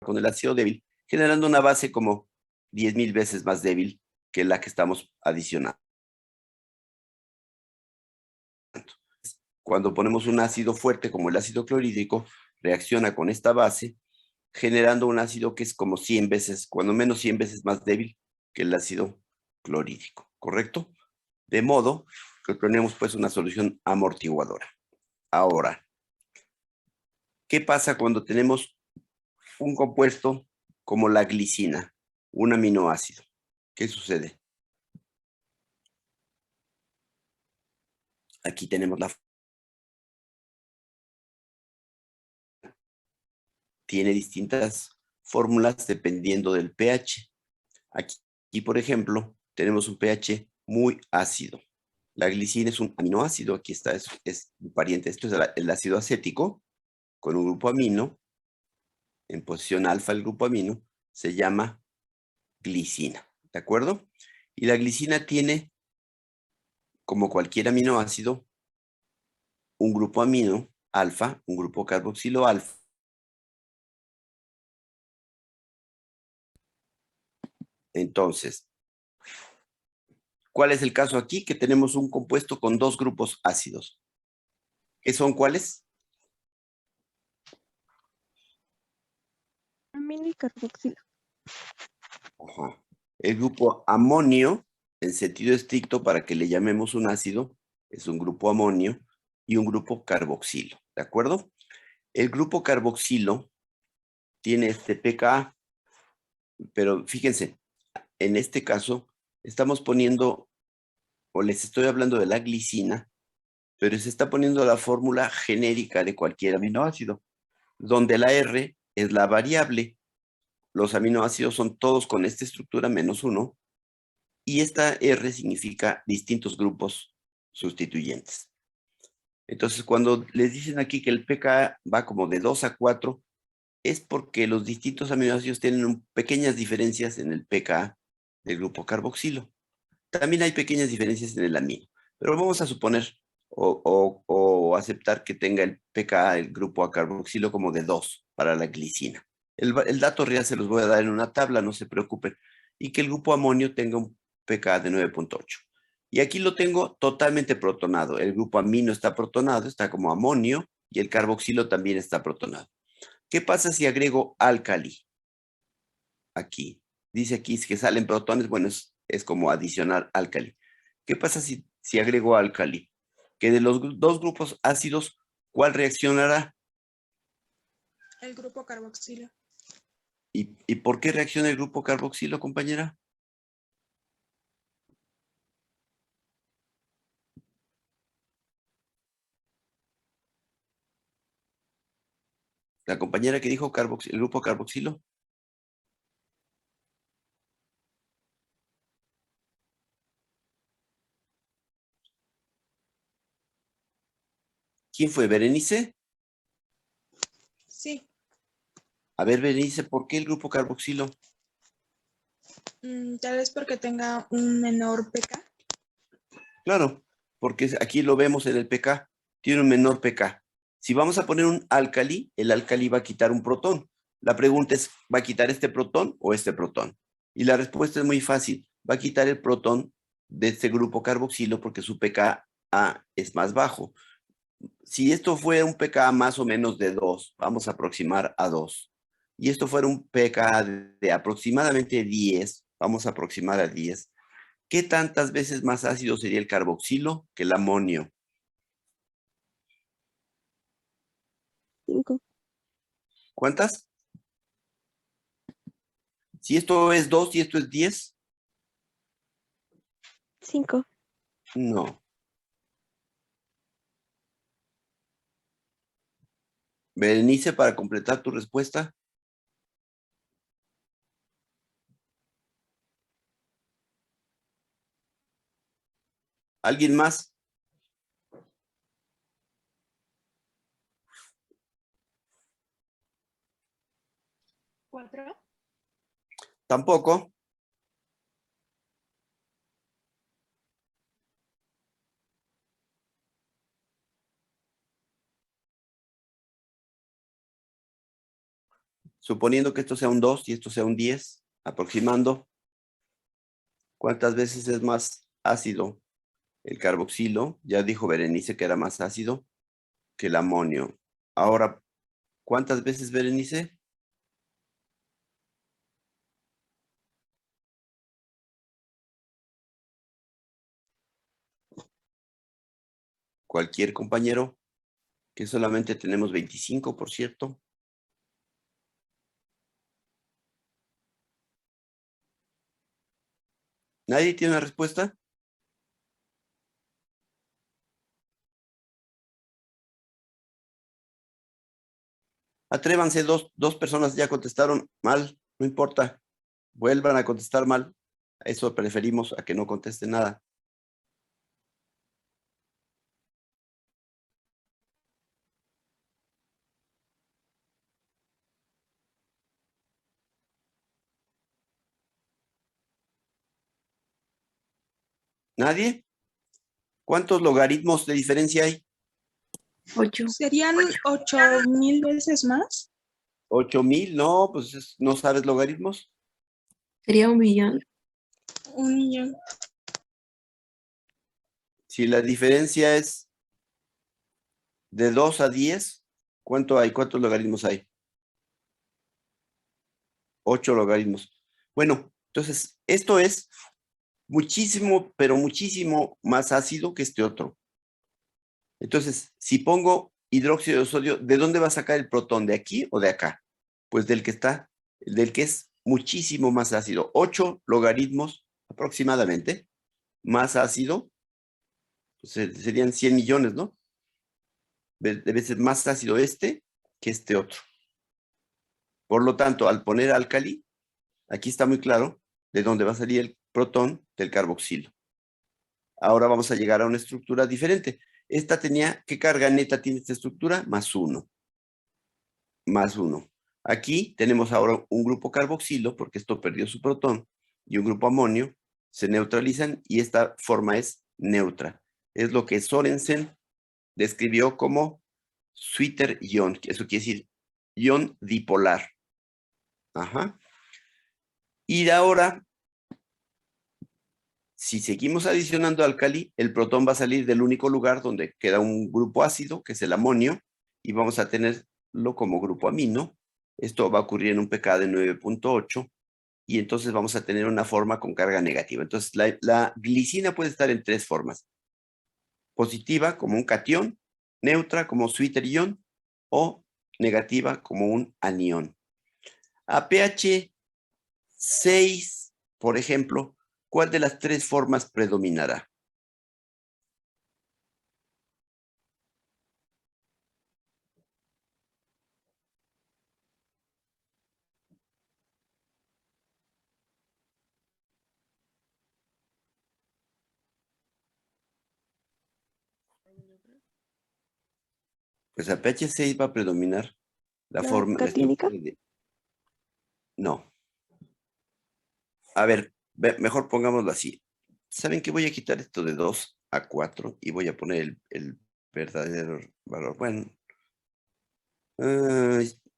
con el ácido débil, generando una base como 10,000 veces más débil que la que estamos adicionando. Cuando ponemos un ácido fuerte como el ácido clorhídrico, reacciona con esta base, generando un ácido que es como 100 veces, cuando menos 100 veces más débil que el ácido clorhídrico, ¿correcto? De modo que tenemos pues una solución amortiguadora. Ahora, ¿qué pasa cuando tenemos un compuesto como la glicina, un aminoácido? ¿Qué sucede? Aquí tenemos tiene distintas fórmulas dependiendo del pH. Aquí, por ejemplo, tenemos un pH muy ácido. La glicina es un aminoácido, aquí está, es un pariente. Esto es el ácido acético con un grupo amino, en posición alfa el grupo amino, se llama glicina, ¿de acuerdo? Y la glicina tiene, como cualquier aminoácido, un grupo amino alfa, un grupo carboxilo alfa. Entonces, ¿cuál es el caso aquí? Que tenemos un compuesto con dos grupos ácidos. ¿Qué son cuáles? Amino y carboxilo. Ajá. El grupo amonio, en sentido estricto, para que le llamemos un ácido, es un grupo amonio y un grupo carboxilo, ¿de acuerdo? El grupo carboxilo tiene este pKa, pero fíjense, en este caso estamos poniendo, o les estoy hablando de la glicina, pero se está poniendo la fórmula genérica de cualquier aminoácido, donde la R es la variable. Los aminoácidos son todos con esta estructura menos uno, y esta R significa distintos grupos sustituyentes. Entonces, cuando les dicen aquí que el pKa va como de 2 a 4, es porque los distintos aminoácidos tienen pequeñas diferencias en el pKa del grupo carboxilo. También hay pequeñas diferencias en el amino, pero vamos a suponer o aceptar que tenga el pKa, el grupo carboxilo, como de 2 para la glicina. El dato real se los voy a dar en una tabla, no se preocupen. Y que el grupo amonio tenga un pKa de 9,8. Y aquí lo tengo totalmente protonado. El grupo amino está protonado, está como amonio, y el carboxilo también está protonado. ¿Qué pasa si agrego álcali? Aquí. Dice aquí que salen protones, bueno, es como adicionar álcali. ¿Qué pasa si agrego álcali? Que de los dos grupos ácidos, ¿cuál reaccionará? El grupo carboxilo. ¿Y por qué reacciona el grupo carboxilo, compañera? La compañera que dijo el grupo carboxilo. ¿Quién fue? ¿Berenice? Sí. A ver, Berenice, ¿por qué el grupo carboxilo? Tal vez porque tenga un menor pK. Claro, porque aquí lo vemos en el pK, tiene un menor pK. Si vamos a poner un álcali, el álcali va a quitar un protón. La pregunta es, ¿va a quitar este protón o este protón? Y la respuesta es muy fácil, va a quitar el protón de este grupo carboxilo porque su pKa es más bajo. Si esto fuera un pKa más o menos de 2, vamos a aproximar a 2. Y esto fuera un pKa de aproximadamente 10, vamos a aproximar a 10. ¿Qué tantas veces más ácido sería el carboxilo que el amonio? 5. ¿Cuántas? Si esto es 2 y esto es 10, 5. no. Berenice, para completar tu respuesta. ¿Alguien más? 4. Tampoco. suponiendo que esto sea un 2 y esto sea un 10, aproximando, ¿cuántas veces es más ácido el carboxilo? Ya dijo Berenice que era más ácido que el amonio. Ahora, ¿cuántas veces, Berenice? Cualquier compañero, que solamente tenemos 25, por cierto. ¿Nadie tiene una respuesta? Atrévanse, dos personas ya contestaron mal, no importa. Vuelvan a contestar mal. Eso preferimos a que no conteste nada. ¿Nadie? ¿Cuántos logaritmos de diferencia hay? 8. ¿Serían 8,000 veces más? 8,000, no, pues no sabes logaritmos. Sería 1,000,000. 1,000,000. Si la diferencia es de 2 a 10, ¿cuánto hay? ¿Cuántos logaritmos hay? 8 logaritmos. Bueno, entonces, esto es muchísimo, pero muchísimo más ácido que este otro. Entonces, si pongo hidróxido de sodio, ¿de dónde va a sacar el protón? ¿De aquí o de acá? Pues del que es muchísimo más ácido. 8 logaritmos aproximadamente más ácido, pues serían 100 millones, ¿no? Debe ser más ácido este que este otro. Por lo tanto, al poner álcali, aquí está muy claro de dónde va a salir el protón del carboxilo. Ahora vamos a llegar a una estructura diferente. Esta tenía, ¿qué carga neta tiene esta estructura? Más 1. Más 1. Aquí tenemos ahora un grupo carboxilo, porque esto perdió su protón, y un grupo amonio, se neutralizan y esta forma es neutra. Es lo que Sorensen describió como Sweeter ion, que eso quiere decir ion dipolar. Ajá. Y ahora, si seguimos adicionando álcali, el protón va a salir del único lugar donde queda un grupo ácido, que es el amonio, y vamos a tenerlo como grupo amino. Esto va a ocurrir en un pK de 9.8, y entonces vamos a tener una forma con carga negativa. Entonces, la glicina puede estar en 3 formas. Positiva, como un catión, neutra, como sweeter ion, o negativa, como un anión. A pH 6, por ejemplo, ¿cuál de las 3 formas predominará? Pues a pH 6 va a predominar la forma, la catínica? estructura de... No. A ver, mejor pongámoslo así. ¿Saben qué? Voy a quitar esto de 2 a 4 y voy a poner el verdadero valor. Bueno,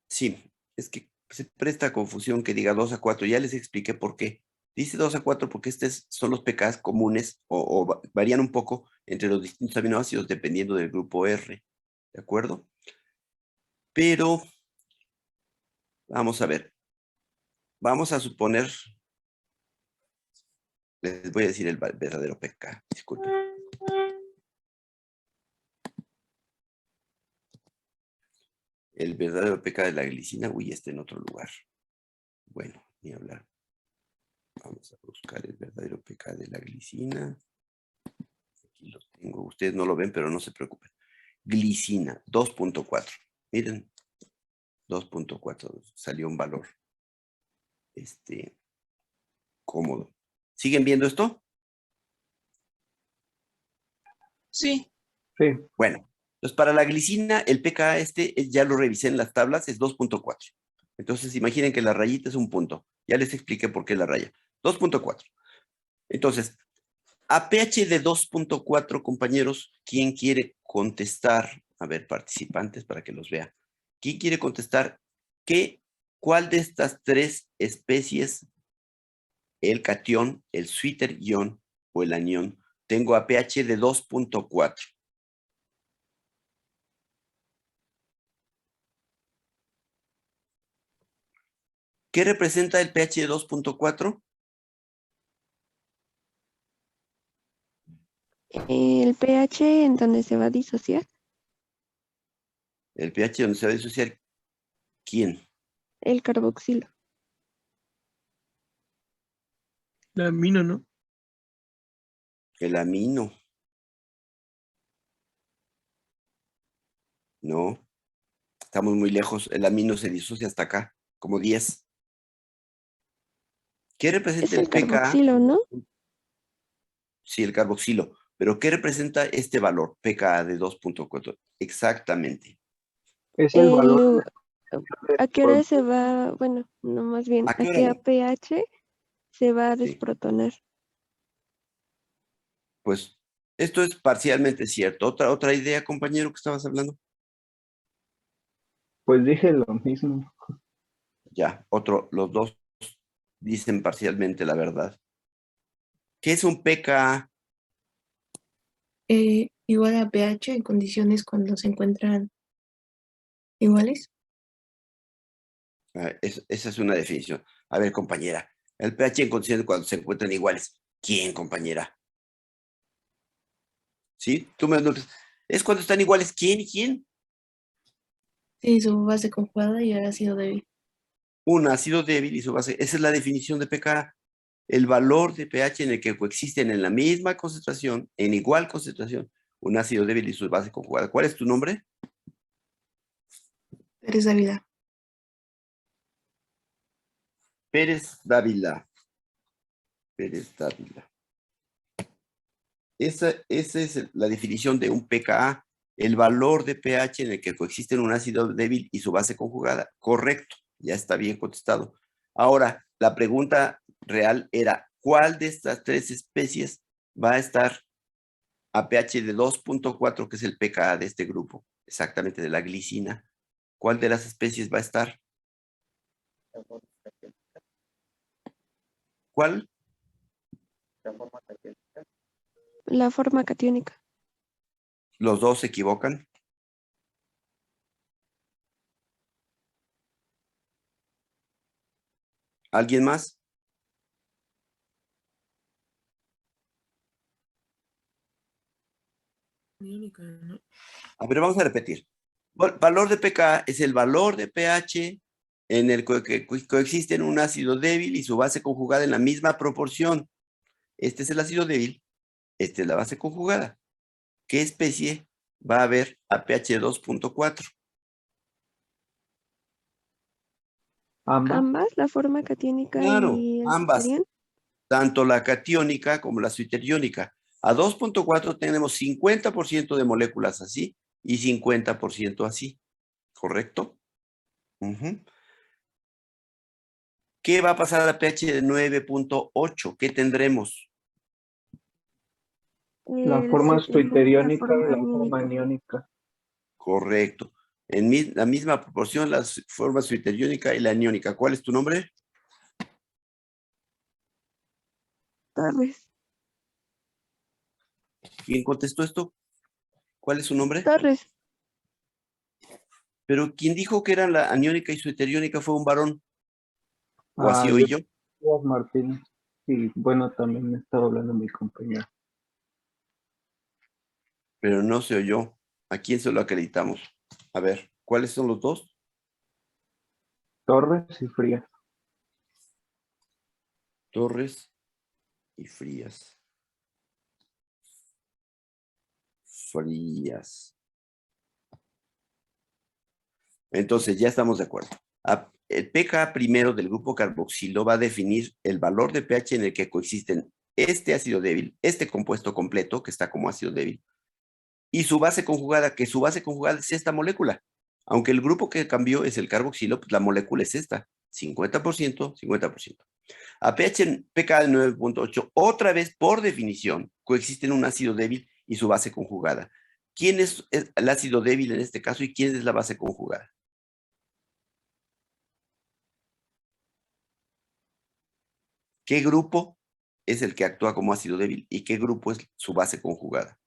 sí, es que se presta confusión que diga 2 a 4. Ya les expliqué por qué. Dice 2 a 4 porque estos son los pKs comunes o varían un poco entre los distintos aminoácidos dependiendo del grupo R. ¿De acuerdo? Pero, vamos a ver. Vamos a suponer, les voy a decir el verdadero pK. Disculpen. El verdadero pK de la glicina, uy, está en otro lugar. Bueno, ni hablar. Vamos a buscar el verdadero pK de la glicina. Aquí lo tengo. Ustedes no lo ven, pero no se preocupen. Glicina, 2.4. Miren, 2.4. Salió un valor cómodo. ¿Siguen viendo esto? Sí. Sí. Bueno, entonces para la glicina, el pK ya lo revisé en las tablas, es 2.4. Entonces imaginen que la rayita es un punto. Ya les expliqué por qué la raya. 2.4. Entonces, a pH de 2.4, compañeros, ¿quién quiere contestar? A ver, participantes, para que los vea. ¿Quién quiere contestar ¿Cuál de estas tres especies, el catión, el suiter-ion o el anión, tengo a pH de 2.4? ¿Qué representa el pH de 2.4? El pH en donde se va a disociar, El pH donde se va a disociar, ¿quién? el carboxilo. La amino, ¿no? El amino. No, estamos muy lejos. El amino se disocia hasta acá, como 10. ¿Qué Es representa el el pKa? carboxilo, ¿no? Sí, el carboxilo. ¿Pero qué representa este valor, pKa de 2.4? Exactamente. Es el valor ¿A qué hora se va? Bueno, no, más bien, ¿A ¿a qué hora qué es? pH se va a Sí. desprotonar? Pues esto es parcialmente cierto. ¿Otra idea, compañero, que estabas hablando? pues dije lo mismo. Ya, los dos dicen parcialmente la verdad. ¿Qué es un pKa? Igual a pH en condiciones cuando se encuentran iguales. Esa es una definición. A ver, compañera, el pH en condiciones cuando se encuentran iguales. ¿Quién, compañera? ¿Sí? Tú me notas. Es cuando están iguales. ¿Quién y quién? Sí, su base conjugada y el ácido débil. Un ácido débil y su base. Esa es la definición de pKa. El valor de pH en el que coexisten en la misma concentración, en igual concentración, un ácido débil y su base conjugada. ¿Cuál es tu nombre? Pérez Dávila. Pérez Dávila. Pérez Dávila. Esa es la definición de un pKa, el valor de pH en el que coexisten un ácido débil y su base conjugada. Correcto, ya está bien contestado. Ahora, la pregunta real era, ¿cuál de estas tres especies va a estar a pH de 2.4, que es el pKa de este grupo? Exactamente, de la glicina. ¿Cuál de las especies va a estar? ¿Cuál? La forma catiónica. ¿Los dos se equivocan? ¿Alguien más? Iónica, ¿no? A ver, vamos a repetir. Valor de pKa es el valor de pH en el que coexisten un ácido débil y su base conjugada en la misma proporción. Este es el ácido débil, esta es la base conjugada. ¿Qué especie va a haber a pH 2.4? Ambas. Ambas, la forma catiónica Claro, y el ambas, suterión. tanto la catiónica como la suiteriónica. A 2.4 tenemos 50% de moléculas así y 50% así, ¿correcto? Ujú. ¿Qué va a pasar a la pH de 9.8? ¿Qué tendremos? La El forma suterión y la suiteriónica forma y la forma aniónica. aniónica. Correcto. En la misma proporción, las formas suiteriónica y la aniónica. ¿Cuál es tu nombre? Torres. ¿Quién contestó esto? ¿Cuál es su nombre? Torres. Pero quien dijo que eran la aniónica y suiteriónica fue un varón. ¿O así Ah, oí yo? Díaz Martínez. Y bueno, también me estaba hablando mi compañero. Pero no se oyó. ¿A quién se lo acreditamos? A ver, ¿cuáles son los dos? Torres y Frías. Torres y Frías. Frías. Entonces, ya estamos de acuerdo. El pKa primero del grupo carboxilo va a definir el valor de pH en el que coexisten este ácido débil, este compuesto completo, que está como ácido débil, y su base conjugada, que su base conjugada es esta molécula. Aunque el grupo que cambió es el carboxilo, pues la molécula es esta, 50%, 50%. A pKa de 9.8, otra vez por definición, coexisten un ácido débil y su base conjugada. ¿Quién es el ácido débil en este caso y quién es la base conjugada? ¿Qué grupo es el que actúa como ácido débil y qué grupo es su base conjugada?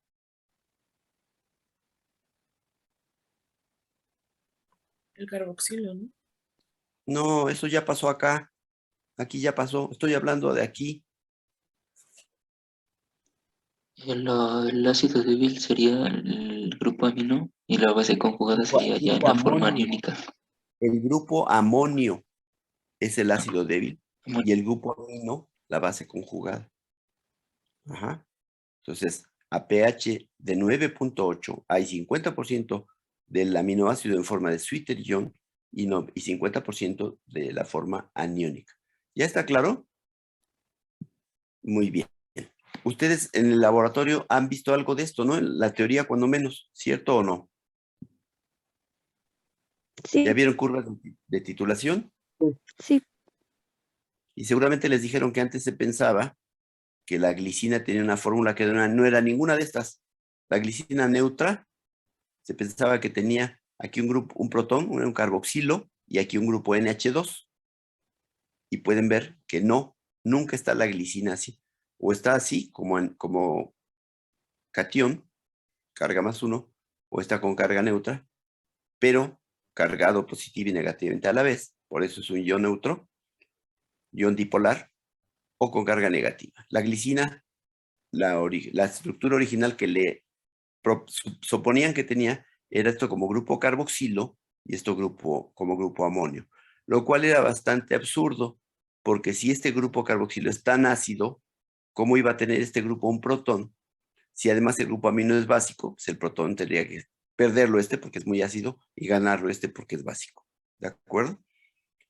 El carboxilo, ¿no? No, eso ya pasó acá. Aquí ya pasó. Estoy hablando de aquí. El ácido débil sería el grupo amino y la base conjugada sería ya en Grupo la forma amonio. aniónica. El grupo amonio es el ácido débil Bueno, y el grupo amino la base conjugada. Ajá. Entonces, a pH de 9.8 hay 50% del aminoácido en forma de Sweeter-ion y 50% de la forma aniónica. ¿Ya está claro? Muy bien. Ustedes en el laboratorio han visto algo de esto, ¿no? En la teoría, cuando menos, ¿cierto o no? ¿Ya Sí, vieron curvas de titulación? sí, Y seguramente les dijeron que antes se pensaba que la glicina tenía una fórmula que no era ninguna de estas. La glicina neutra se pensaba que tenía aquí un grupo, un protón, un carboxilo, y aquí un grupo NH2. Y pueden ver que no, nunca está la glicina así. O está así como catión, carga +1, o está con carga neutra, pero cargado positiva y negativamente a la vez. Por eso es un ion neutro, ion dipolar, o con carga negativa. La glicina, la estructura original que le suponían que tenía era esto como grupo carboxilo y esto como grupo amonio, lo cual era bastante absurdo, porque si este grupo carboxilo es tan ácido, ¿cómo iba a tener este grupo un protón? Si además el grupo amino es básico, pues el protón tendría que perderlo porque es muy ácido y ganarlo porque es básico. ¿De acuerdo?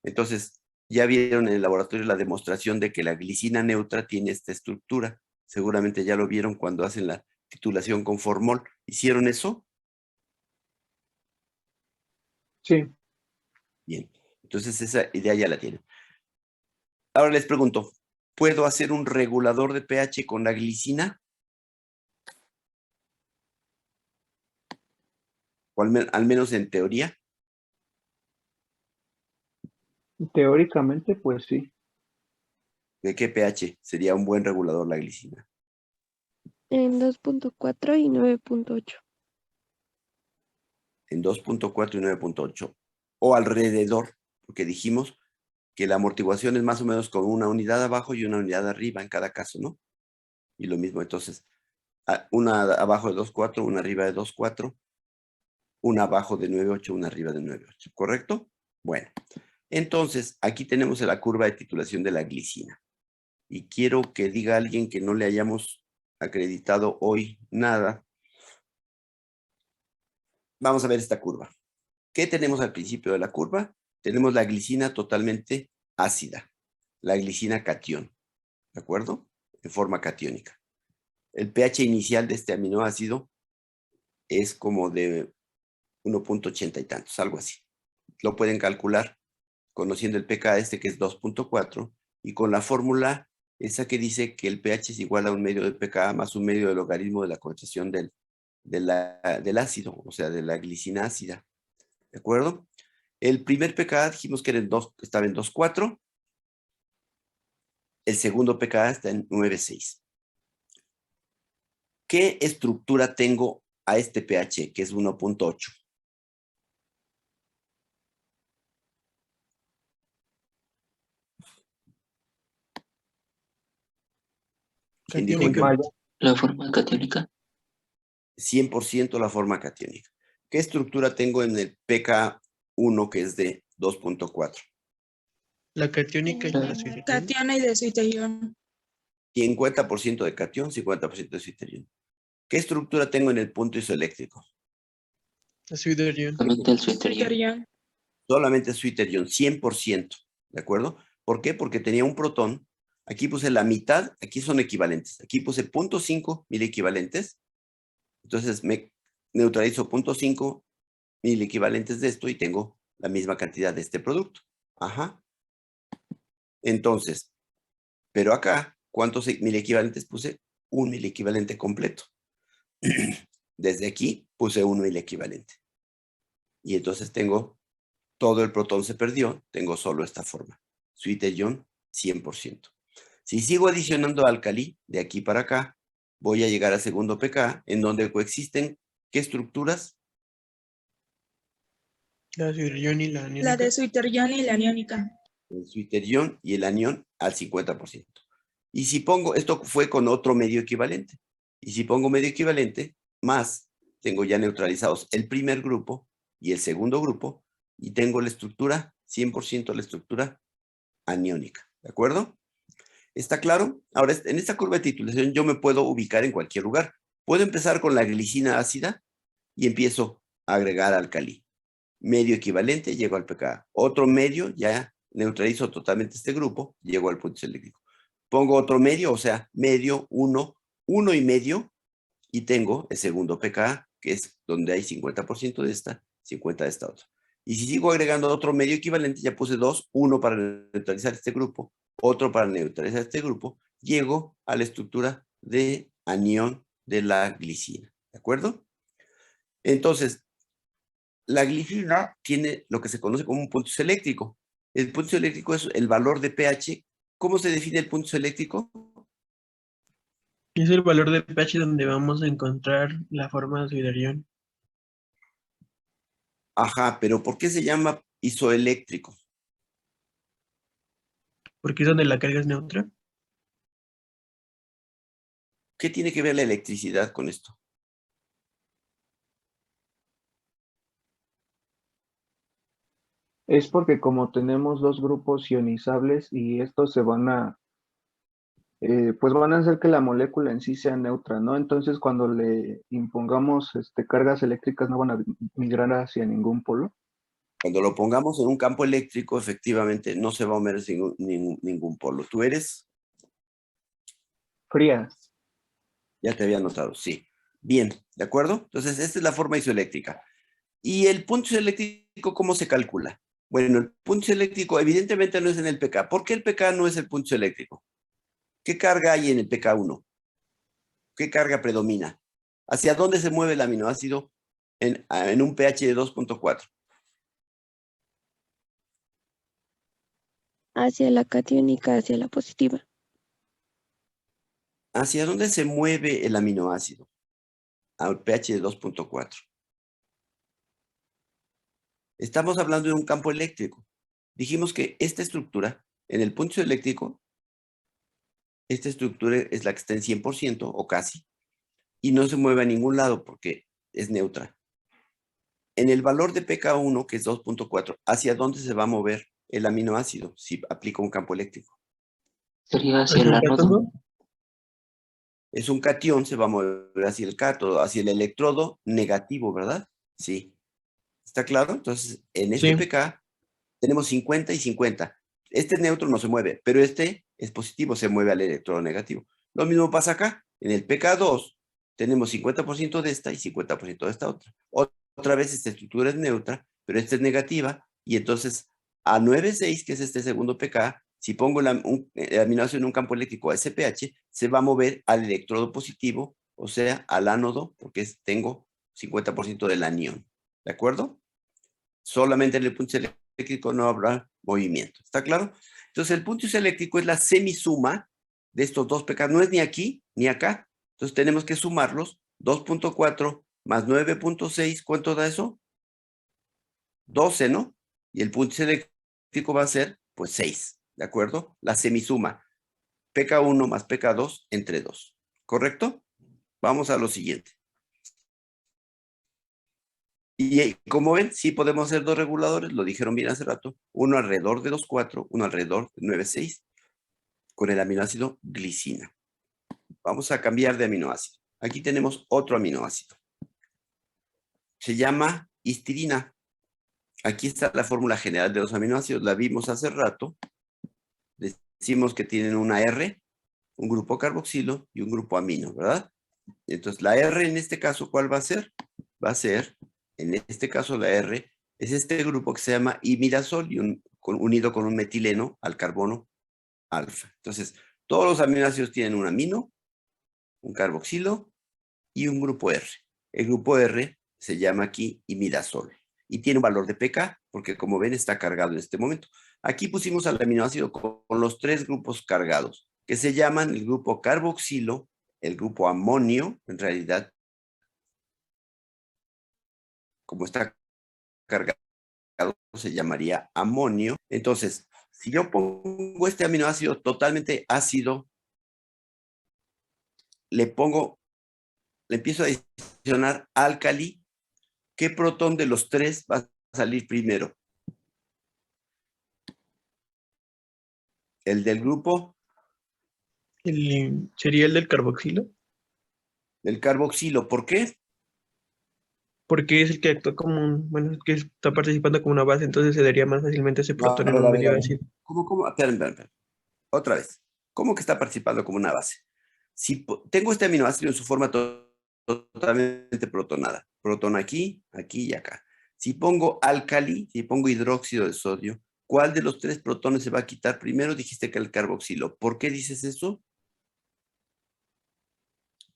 Entonces, ya vieron en el laboratorio la demostración de que la glicina neutra tiene esta estructura. Seguramente ya lo vieron cuando hacen la titulación con formol. ¿Hicieron eso? Sí, Bien. Entonces esa idea ya la tienen. Ahora les pregunto, ¿puedo hacer un regulador de pH con la glicina? O al menos en teoría. teóricamente, pues sí. ¿De qué pH sería un buen regulador la glicina? en 2.4 y 9.8. En 2.4 y 9.8. O alrededor, porque dijimos que la amortiguación es más o menos con una unidad abajo y una unidad arriba en cada caso, ¿no? Y lo mismo, entonces, una abajo de 2.4, una arriba de 2.4, una abajo de 9.8, una arriba de 9.8, ¿correcto? Bueno, entonces, aquí tenemos la curva de titulación de la glicina. Y quiero que diga alguien que no le hayamos acreditado hoy nada. Vamos a ver esta curva. ¿Qué tenemos al principio de la curva? Tenemos la glicina totalmente ácida, la glicina catión, ¿de acuerdo? En forma catiónica. El pH inicial de este aminoácido es como de 1.80 y tantos, algo así. Lo pueden calcular conociendo el pK que es 2.4 y con la fórmula esa que dice que el pH es igual a un medio de pKa más un medio del logaritmo de la concentración del ácido, o sea, de la glicina ácida. ¿De acuerdo? El primer pKa dijimos que estaba en 2.4. El segundo pKa está en 9.6. ¿Qué estructura tengo a este pH, que es 1.8? ¿Quién dijo En que Catiónica. malla, la forma catiónica, 100% la forma catiónica? ¿Qué estructura tengo en el pK1 que es de 2.4? La catiónica y la suiterión. Cationa y desiterión. 50% de catión, 50% de suiterión. ¿Qué estructura tengo en el punto isoeléctrico? La suiterión. solamente el suiterión. Suiterión. Solamente suiterión, 100%. ¿De acuerdo? ¿Por qué? Porque tenía un protón. Aquí puse la mitad, aquí son equivalentes. Aquí puse 0.5 mil equivalentes. Entonces me neutralizo 0.5 mil equivalentes de esto y tengo la misma cantidad de este producto. Ajá. Entonces, pero acá, ¿cuántos mil equivalentes puse? Un mil equivalente completo. Desde aquí puse un mil equivalente. Y entonces tengo, todo el protón se perdió, tengo solo esta forma. Suiterión, 100%. Si sigo adicionando álcali de aquí para acá, voy a llegar al segundo pK, en donde coexisten, ¿qué estructuras? La suiterión y la La aniónica. de Suiterión y la aniónica. El suiterión y el anión al 50%. Y si pongo, esto fue con otro medio equivalente. Y si pongo medio equivalente, más, tengo ya neutralizados el primer grupo y el segundo grupo, y tengo la estructura, 100% la estructura aniónica. ¿De acuerdo? ¿Está claro? Ahora, en esta curva de titulación yo me puedo ubicar en cualquier lugar. Puedo empezar con la glicina ácida y empiezo a agregar álcali. Medio equivalente, llego al pKa. Otro medio, ya neutralizo totalmente este grupo, llego al punto eléctrico. Pongo otro medio, o sea, medio, 1, 1 y medio, y tengo el segundo pKa, que es donde hay 50% de esta, 50% de esta otra. Y si sigo agregando otro medio equivalente, ya puse 2, uno para neutralizar este grupo, otro para neutralizar este grupo, llego a la estructura de anión de la glicina. ¿De acuerdo? Entonces, la glicina tiene lo que se conoce como un punto eléctrico. El punto eléctrico es el valor de pH. ¿Cómo se define el punto eléctrico? Es el valor de pH donde vamos a encontrar la forma de suiterión. Ajá, pero ¿por qué se llama isoeléctrico? Porque es donde la carga es neutra. ¿Qué tiene que ver la electricidad con esto? Es porque como tenemos dos grupos ionizables y estos se van a, pues van a hacer que la molécula en sí sea neutra, ¿no? Entonces cuando le impongamos cargas eléctricas no van a migrar hacia ningún polo. Cuando lo pongamos en un campo eléctrico, efectivamente, no se va a mover ningún polo. ¿Tú eres? Fría. Ya te había notado, sí. Bien, ¿de acuerdo? Entonces, esta es la forma isoeléctrica. ¿Y el punto isoeléctrico cómo se calcula? Bueno, el punto isoeléctrico evidentemente no es en el pK. ¿Por qué el pK no es el punto isoeléctrico? ¿Qué carga hay en el pK1? ¿Qué carga predomina? ¿Hacia dónde se mueve el aminoácido en un pH de 2.4? Hacia la catiónica, hacia la positiva. ¿Hacia dónde se mueve el aminoácido? Al pH de 2.4. Estamos hablando de un campo eléctrico. Dijimos que esta estructura, en el punto eléctrico, esta estructura es la que está en 100% o casi, y no se mueve a ningún lado porque es neutra. En el valor de pK1, que es 2.4, ¿hacia dónde se va a mover el aminoácido si aplica un campo eléctrico? Sería hacia ¿Es el un ánodo. cátodo? Es un cation, se va a mover hacia el cátodo, hacia el electrodo negativo, ¿verdad? Sí. ¿Está claro? Entonces, en este Sí. pK tenemos 50 y 50. Este neutro no se mueve, pero este es positivo, se mueve al electrodo negativo. Lo mismo pasa acá. En el pK2 tenemos 50% de esta y 50% de esta otra. Otra vez esta estructura es neutra, pero esta es negativa, y entonces a 9,6, que es este segundo pK, si pongo el aminoácido en un campo eléctrico a ese pH, se va a mover al electrodo positivo, o sea, al ánodo, porque tengo 50% del anión. ¿De acuerdo? Solamente en el punto eléctrico no habrá movimiento. ¿Está claro? Entonces, el punto eléctrico es la semisuma de estos dos pK. No es ni aquí ni acá. Entonces, tenemos que sumarlos. 2.4 más 9.6, ¿cuánto da eso? 12, ¿no? Y el punto eléctrico va a ser, pues, 6. ¿De acuerdo? La semisuma. pK1 más pK2 entre 2. ¿Correcto? Vamos a lo siguiente. Y como ven, sí podemos hacer dos reguladores, lo dijeron bien hace rato, uno alrededor de 2,4, uno alrededor de 9,6, con el aminoácido glicina. Vamos a cambiar de aminoácido. Aquí tenemos otro aminoácido. Se llama histidina. Aquí está la fórmula general de los aminoácidos, la vimos hace rato. Decimos que tienen una R, un grupo carboxilo y un grupo amino, ¿verdad? Entonces la R en este caso, ¿cuál va a ser? Va a ser, en este caso la R, es este grupo que se llama imidazol y unido con un metileno al carbono alfa. Entonces, todos los aminoácidos tienen un amino, un carboxilo y un grupo R. El grupo R se llama aquí imidazol y tiene un valor de pK porque, como ven, está cargado en este momento. Aquí pusimos al aminoácido con los tres grupos cargados, que se llaman el grupo carboxilo, el grupo amonio, en realidad, como está cargado, se llamaría amonio. Entonces, si yo pongo este aminoácido totalmente ácido, le empiezo a adicionar álcali, ¿qué protón de los tres va a salir primero? El del grupo ¿Sería el del carboxilo? del carboxilo. ¿Por qué? Porque es el que actúa como bueno, es que está participando como una base, entonces se daría más fácilmente ese protón en un medio ácido. ¿Cómo? Espera. Otra vez. ¿Cómo que está participando como una base? Si tengo este aminoácido en su forma totalmente protonada, protón aquí, aquí y acá. Si pongo álcali, si pongo hidróxido de sodio, ¿cuál de los tres protones se va a quitar primero? Dijiste que el carboxilo. ¿Por qué dices eso?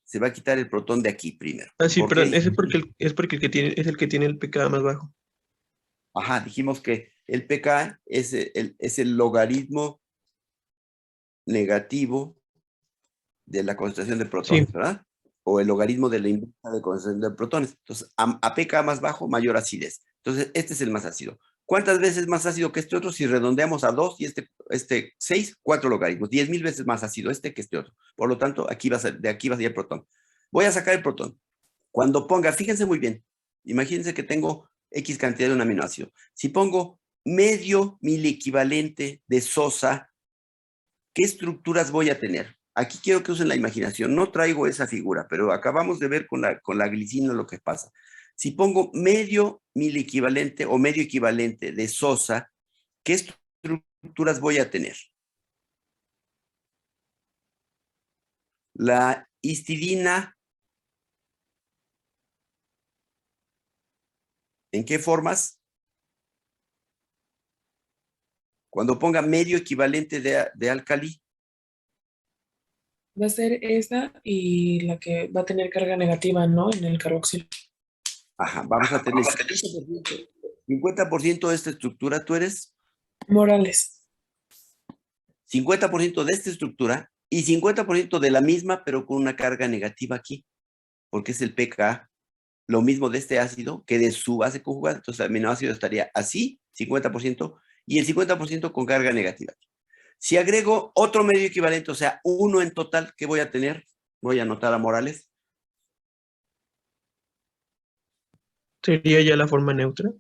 Se va a quitar el protón de aquí primero. Ah, sí, ¿Por perdón, qué? ese es porque es el que tiene el pKa más bajo. Ajá, dijimos que el pK es el logaritmo negativo de la concentración de protones, Sí. ¿verdad? O el logaritmo de la inversa de concentración de protones. Entonces, a pK más bajo, mayor acidez. Entonces, este es el más ácido. ¿Cuántas veces más ácido que este otro? Si redondeamos a 2 y este 6, 4 logaritmos. 10,000 veces más ácido este que este otro. Por lo tanto, de aquí va a salir el protón. Voy a sacar el protón. Cuando ponga, fíjense muy bien, imagínense que tengo X cantidad de un aminoácido. Si pongo medio miliequivalente de sosa, ¿qué estructuras voy a tener? Aquí quiero que usen la imaginación. No traigo esa figura, pero acabamos de ver con la glicina lo que pasa. Si pongo medio miliequivalente o medio equivalente de sosa, ¿qué estructuras voy a tener? La histidina, ¿en qué formas? Cuando ponga medio equivalente de álcali. Va a ser esa y la que va a tener carga negativa, ¿no? En el carboxilo. Ajá, vamos a tener 50% de esta estructura, tú eres Morales. 50% de esta estructura y 50% de la misma, pero con una carga negativa aquí, porque es el pKa, lo mismo de este ácido que de su base conjugada. Entonces el aminoácido estaría así, 50%, y el 50% con carga negativa. Si agrego otro medio equivalente, o sea, 1 en total, ¿qué voy a tener? Voy a anotar a Morales. ¿Sería ya la forma neutra?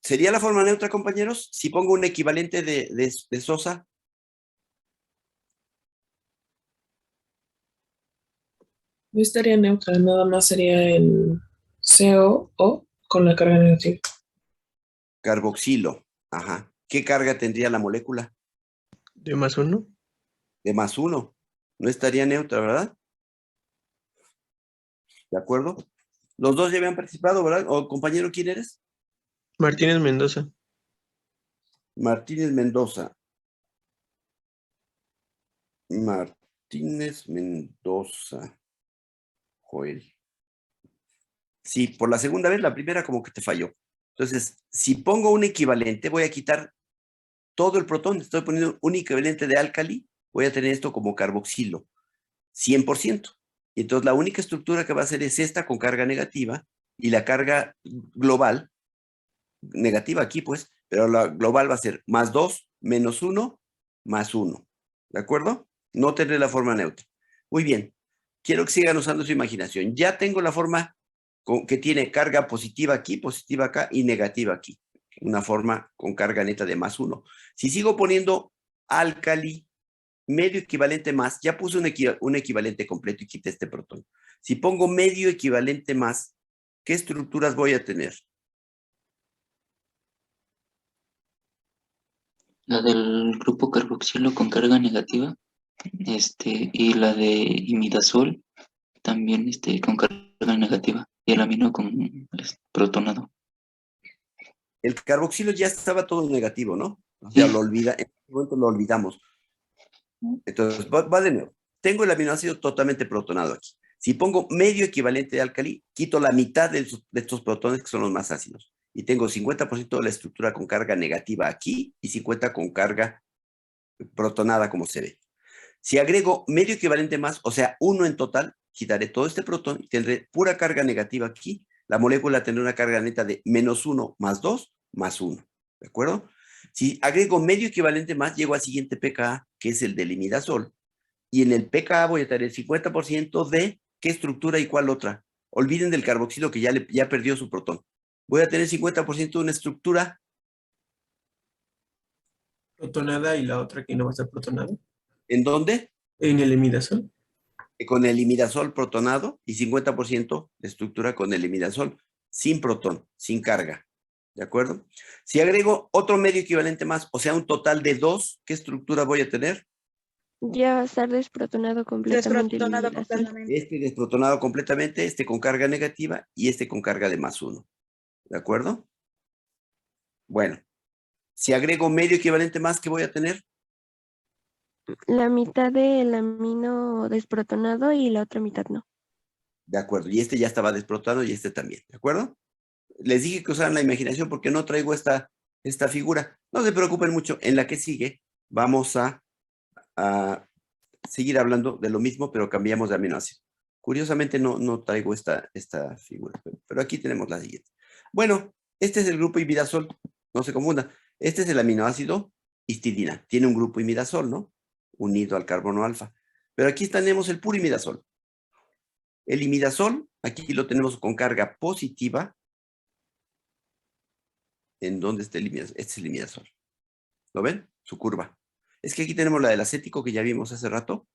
¿Sería la forma neutra, compañeros? Si pongo un equivalente de sosa. No estaría neutra, nada más sería el COO con la carga negativa. Carboxilo. Ajá. ¿Qué carga tendría la molécula? ¿De +1? De +1. No estaría neutra, ¿verdad? ¿De acuerdo? Los dos ya habían participado, ¿verdad? ¿O compañero, quién eres? Martínez Mendoza. Martínez Mendoza. Martínez Mendoza. Joel. Sí, por la segunda vez, la primera como que te falló. Entonces, si pongo un equivalente, voy a quitar todo el protón. Estoy poniendo un equivalente de álcali, voy a tener esto como carboxilo. 100%. Y entonces la única estructura que va a hacer es esta con carga negativa y la carga global, negativa aquí pues, pero la global va a ser +2, -1, +1. ¿De acuerdo? No tendré la forma neutra. Muy bien. Quiero que sigan usando su imaginación. Ya tengo la forma que tiene carga positiva aquí, positiva acá y negativa aquí. Una forma con carga neta de +1. Si sigo poniendo álcali, medio equivalente más, ya puse un equivalente completo y quité este protón. Si pongo medio equivalente más, ¿qué estructuras voy a tener? La del grupo carboxilo con carga negativa, y la de imidazol también con carga negativa, y el amino con protonado. El carboxilo ya estaba todo negativo, ¿no? O sea, en este momento lo olvidamos. Entonces, va de nuevo. Tengo el aminoácido totalmente protonado aquí. Si pongo medio equivalente de álcali, quito la mitad de estos protones que son los más ácidos. y tengo 50% de la estructura con carga negativa aquí y 50% con carga protonada, como se ve. Si agrego medio equivalente más, o sea, 1 en total, quitaré todo este protón y tendré pura carga negativa aquí. La molécula tendrá una carga neta de -1 más 2 más 1. ¿De acuerdo? Si agrego medio equivalente más, llego al siguiente pKa, que es el del imidazol. Y en el pKa voy a tener el 50% de qué estructura y cuál otra. Olviden del carboxilo que ya perdió su protón. Voy a tener 50% de una estructura. Protonada y la otra que no va a estar protonada. ¿En dónde? En el imidazol. Con el imidazol protonado y 50% de estructura con el imidazol sin protón, sin carga. ¿De acuerdo? Si agrego otro medio equivalente más, o sea, un total de 2, ¿qué estructura voy a tener? Ya va a estar desprotonado completamente el Desprotonado imidazol. completamente. Este desprotonado completamente, este con carga negativa y este con carga de +1. ¿De acuerdo? Bueno, si agrego medio equivalente más, ¿qué voy a tener? La mitad del amino desprotonado y la otra mitad no. De acuerdo, y este ya estaba desprotonado y este también. ¿De acuerdo? Les dije que usaran la imaginación porque no traigo esta figura. No se preocupen mucho, en la que sigue vamos a seguir hablando de lo mismo, pero cambiamos de aminoácido. Curiosamente no traigo esta figura, pero aquí tenemos la siguiente. Bueno, este es el grupo imidazol, no se confunda. Este es el aminoácido histidina, tiene un grupo imidazol, ¿no? Unido al carbono alfa. Pero aquí tenemos el puro imidazol. El imidazol, aquí lo tenemos con carga positiva. ¿En dónde está el imidazol? Este es el imidazol. ¿Lo ven? Su curva. Es que aquí tenemos la del acético que ya vimos hace rato.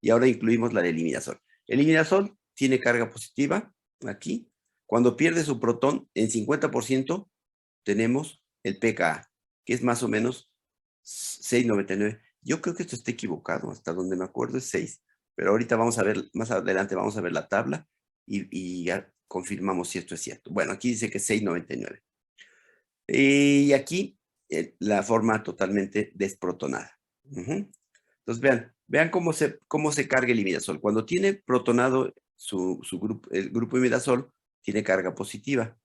Y ahora incluimos la del imidazol. El imidazol tiene carga positiva aquí. Cuando pierde su protón en 50%, tenemos el pKa, que es más o menos 6,99. Yo creo que esto está equivocado, hasta donde me acuerdo es 6. Pero ahorita vamos a ver, más adelante vamos a ver la tabla y ya confirmamos si esto es cierto. Bueno, aquí dice que es 6,99. Y aquí la forma totalmente desprotonada. Entonces vean cómo se carga el imidazol. Cuando tiene protonado el grupo imidazol, tiene carga positiva.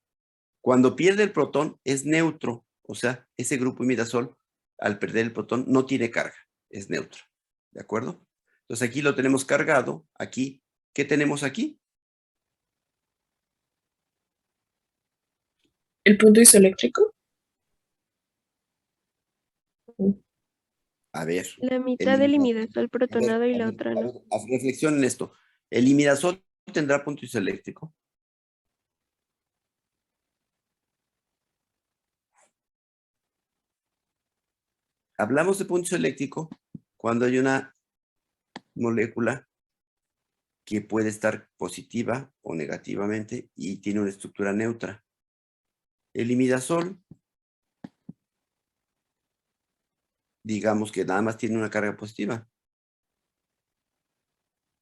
Cuando pierde el protón, es neutro. O sea, ese grupo imidazol, al perder el protón, no tiene carga. Es neutro. ¿De acuerdo? Entonces aquí lo tenemos cargado. Aquí, ¿qué tenemos aquí? ¿El punto isoeléctrico? A ver. La mitad del imidazol protonado y la otra no. Reflexionen esto. ¿El imidazol tendrá punto isoeléctrico? Hablamos de punto isoeléctrico cuando hay una molécula que puede estar positiva o negativamente y tiene una estructura neutra. El imidazol, digamos que nada más tiene una carga positiva.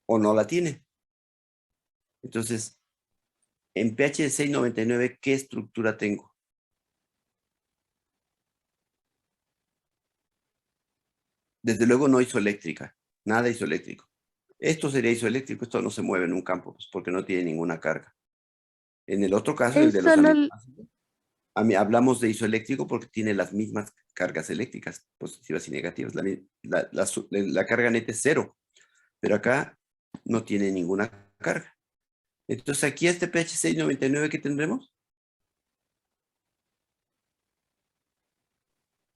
O no la tiene. Entonces, en pH de 6,99, ¿qué estructura tengo? Desde luego no isoeléctrica, nada isoeléctrico. Esto sería isoeléctrico, esto no se mueve en un campo, pues, porque no tiene ninguna carga. En el otro caso, el de los aminoácidos, hablamos de isoeléctrico porque tiene las mismas cargas eléctricas, positivas y negativas. La carga neta es 0, pero acá no tiene ninguna carga. Entonces aquí a este pH 6,99, ¿qué tendremos?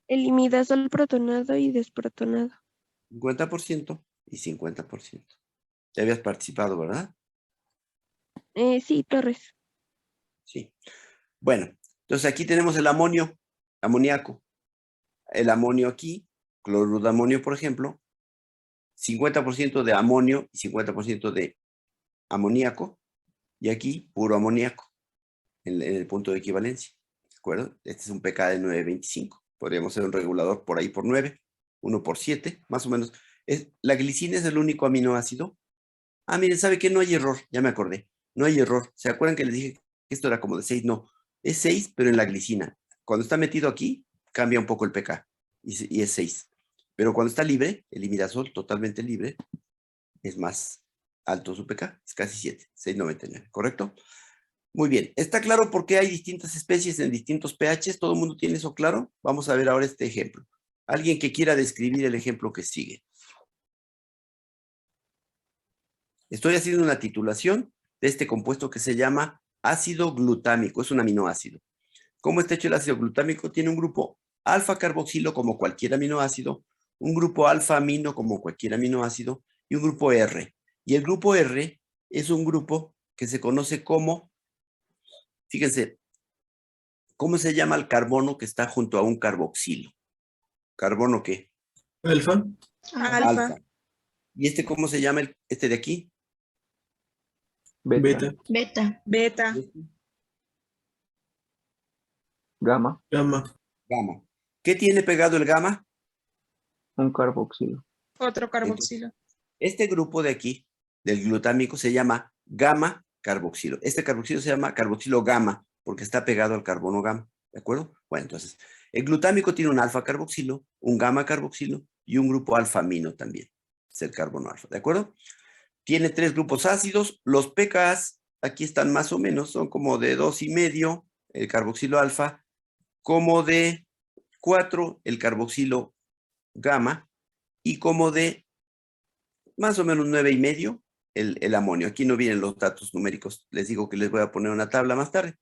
El imidazol protonado y desprotonado. 50% y 50%. Ya habías participado, ¿verdad? Sí, Torres. Sí. Bueno, entonces aquí tenemos el amoníaco. El amonio aquí, cloruro de amonio, por ejemplo, 50% de amonio y 50% de amoníaco, y aquí puro amoníaco, en el punto de equivalencia. ¿De acuerdo? Este es un pK de 9,25. Podríamos ser un regulador por ahí por 9, 1 por 7, más o menos. La glicina es el único aminoácido. Ah, miren, ¿sabe qué? No hay error, ya me acordé. No hay error. ¿Se acuerdan que les dije que esto era como de 6? No, es 6, pero en la glicina. Cuando está metido aquí, cambia un poco el pK y es 6. Pero cuando está libre, el imidazol totalmente libre, es más alto su pK, es casi 7, 6,99, ¿correcto? Muy bien. ¿Está claro por qué hay distintas especies en distintos pHs? ¿Todo el mundo tiene eso claro? Vamos a ver ahora este ejemplo. Alguien que quiera describir el ejemplo que sigue. Estoy haciendo una titulación de este compuesto que se llama ácido glutámico. Es un aminoácido. ¿Cómo está hecho el ácido glutámico? Tiene un grupo alfa carboxilo como cualquier aminoácido, un grupo alfa amino como cualquier aminoácido y un grupo R. Y el grupo R es un grupo que se conoce como, fíjense, ¿cómo se llama el carbono que está junto a un carboxilo? ¿Carbono qué? Alfa. Alfa. ¿Y este cómo se llama este de aquí? Beta, Beta. Beta. Beta. gamma, Gamma. Gamma. ¿Qué tiene pegado el gamma? un carboxilo. Otro carboxilo. Este grupo de aquí, del glutámico, se llama gamma carboxilo. Este carboxilo se llama carboxilo gamma porque está pegado al carbono gamma. ¿De acuerdo? Bueno, entonces, el glutámico tiene un alfa carboxilo, un gamma carboxilo y un grupo alfa amino también. Es el carbono alfa. ¿De acuerdo? Tiene 3 grupos ácidos. Los pKs aquí están más o menos, son como de 2,5 el carboxilo alfa, como de 4 el carboxilo gamma y como de más o menos 9,5 el amonio. Aquí no vienen los datos numéricos. Les digo que les voy a poner una tabla más tarde.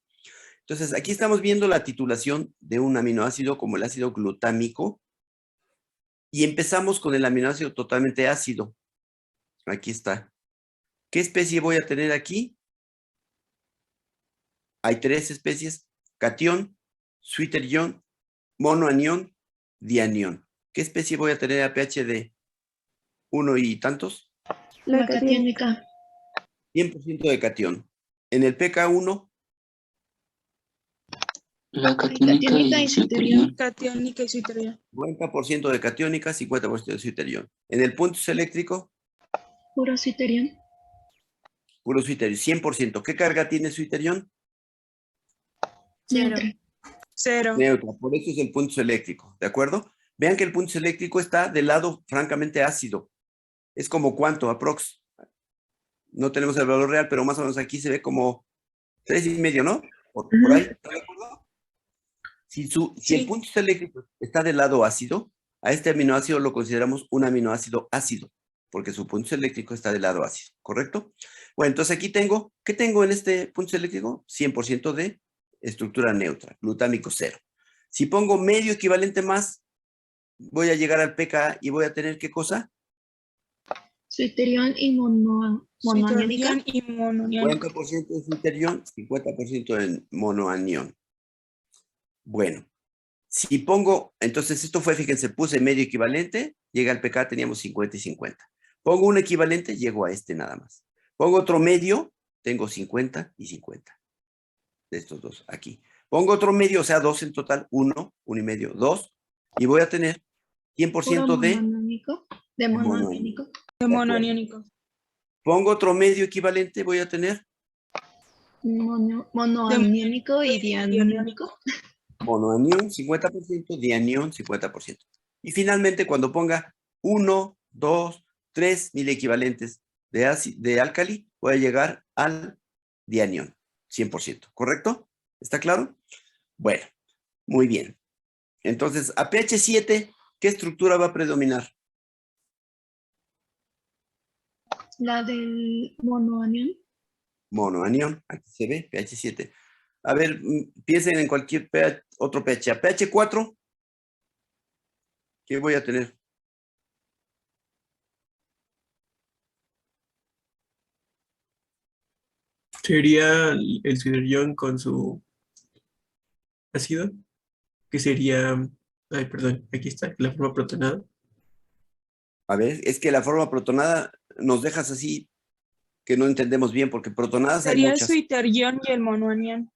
Entonces, aquí estamos viendo la titulación de un aminoácido como el ácido glutámico y empezamos con el aminoácido totalmente ácido. Aquí está. ¿Qué especie voy a tener aquí? Hay 3 especies: catión, suiterión, monoanión, dianión. ¿Qué especie voy a tener a pH de 1 y tantos? La catiónica. 100% de catión. En el pK1, La catiónica y suiterión. Catiónica y suiterión. 50% de catiónica, 50% de suiterión. En el punto eléctrico, Puro suiterión. puro suiterión, 100%. ¿Qué carga tiene suiterión? Cero. Cero. Neutra, por eso es el punto eléctrico, ¿de acuerdo? Vean que el punto eléctrico está del lado francamente ácido. Es como cuánto, aprox. No tenemos el valor real, pero más o menos aquí se ve como 3,5, ¿no? Por ahí, ¿está de acuerdo? Si el punto eléctrico está del lado ácido, a este aminoácido lo consideramos un aminoácido ácido, porque su punto eléctrico está del lado ácido, ¿correcto? Bueno, entonces aquí tengo, ¿qué tengo en este punto eléctrico? 100% de estructura neutra, glutámico 0. Si pongo medio equivalente más, voy a llegar al pKa y voy a tener, ¿qué cosa? Suiterión y monoaniónica. Suiterión y monoaniónica. 50% de suiterión, 50% de monoanión. Bueno, si pongo, entonces esto fue, fíjense, puse medio equivalente, llega al pK, teníamos 50 y 50. Pongo un equivalente, llego a este nada más. Pongo otro medio, tengo 50 y 50. De estos dos, aquí. Pongo otro medio, o sea, 2 en total, 1, 1,5, 2. Y voy a tener 100% de monoaniónico. De monoaniónico. De monoaniónico. Pongo otro medio equivalente, voy a tener Monoaniónico y dianiónico. monoanión 50%, dianión 50%. Y finalmente, cuando ponga 1, 2, 3 mil equivalentes de álcali, voy a llegar al dianión 100%, ¿correcto? ¿Está claro? Bueno, muy bien. Entonces, a pH 7, ¿qué estructura va a predominar? La del monoanión. Monoanión, aquí se ve, pH 7. A ver, piensen en cualquier pH, otro pH. A pH 4, ¿qué voy a tener? Sería el suiterión con su ácido, que sería, ay, perdón, aquí está, la forma protonada. A ver, es que la forma protonada nos dejas así que no entendemos bien, porque protonadas hay Sería el muchas. suiterión y el monoanión.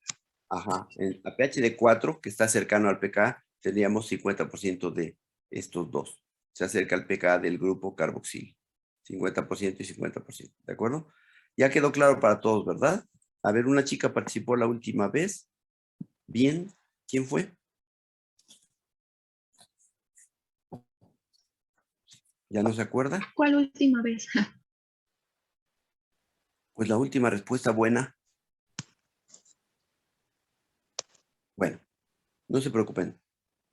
Ajá, a pH de 4, que está cercano al pK, tendríamos 50% de estos dos. Se acerca al pK del grupo carboxilo. 50% y 50%, ¿de acuerdo? Ya quedó claro para todos, ¿verdad? A ver, una chica participó la última vez. Bien, ¿quién fue? ¿Ya no se acuerda? ¿Cuál última vez? Pues la última respuesta buena. No se preocupen.